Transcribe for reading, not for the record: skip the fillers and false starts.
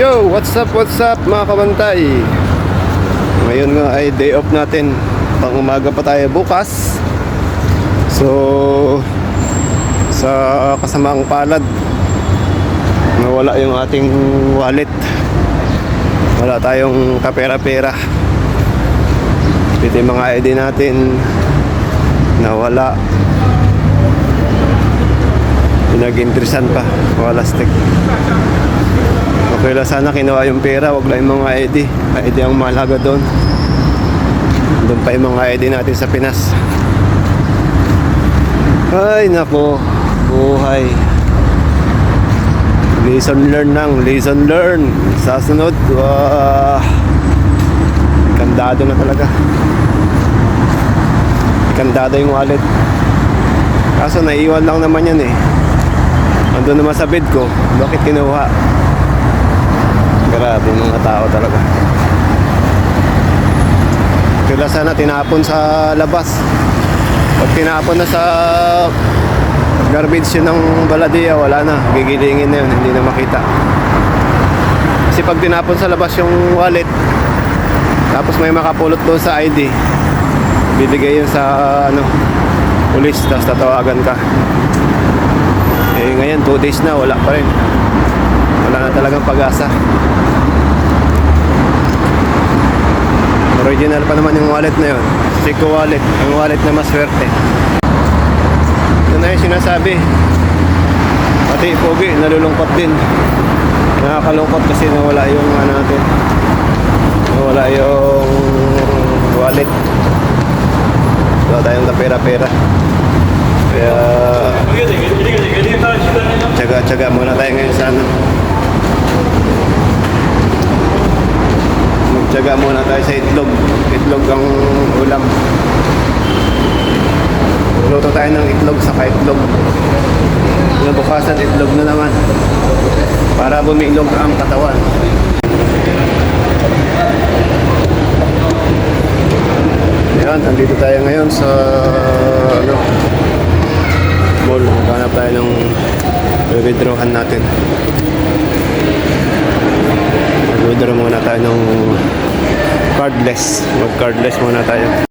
Yo, what's up mga kabantay. Ngayon nga ay day off natin. Pang umaga pa tayo bukas. So sa kasamaang palad, nawala yung ating wallet. Wala tayong kapera-pera. Pati mga ID natin nawala. Pinag-interesan pa, wala stick. Okay lang sana kinuha yung pera, wag lang yung mga ID. ID ang mahalaga doon. Doon pa yung mga ID natin sa Pinas. Ay nako, buhay. Lesson learn nang, lesson learn. Sa sunod, kandado na talaga. Kandado yung wallet. Kaso naiwan lang naman yan eh. Andun naman sa bed ko, bakit kinuha? Grabe mga tao talaga. Kaya sana tinapon sa labas. Pag tinapon na sa garbage yun ng baladiya, wala na, gigilingin na yun, hindi na makita. Kasi pag tinapon sa labas yung wallet, tapos may makapulot doon sa ID, bibigay yun sa pulis, tapos tatawagan ka. Eh ngayon 2 days na, wala pa rin. Wala na talagang pag-asa. Original pa naman yung wallet na yun, Seiko wallet, ang wallet na maswerte. Ito na yung sinasabi. Pati pogi, nalulungkot din. Nakakalungkot kasi nawala yung natin, nawala yung wallet. Wala tayong pera-pera. Kaya tsaga muna tayo ngayon sana. Magtsaga muna tayo sa itlog. Itlog ang ulam. Luto tayo ng itlog sa itlog. Bukasan itlog na naman para bumilog ang katawan. Ayan, nandito tayo ngayon sa mall. Maghanap tayo ng withdrawhan natin. Mag-withdraw muna tayo ng cardless. Mag-cardless muna tayo.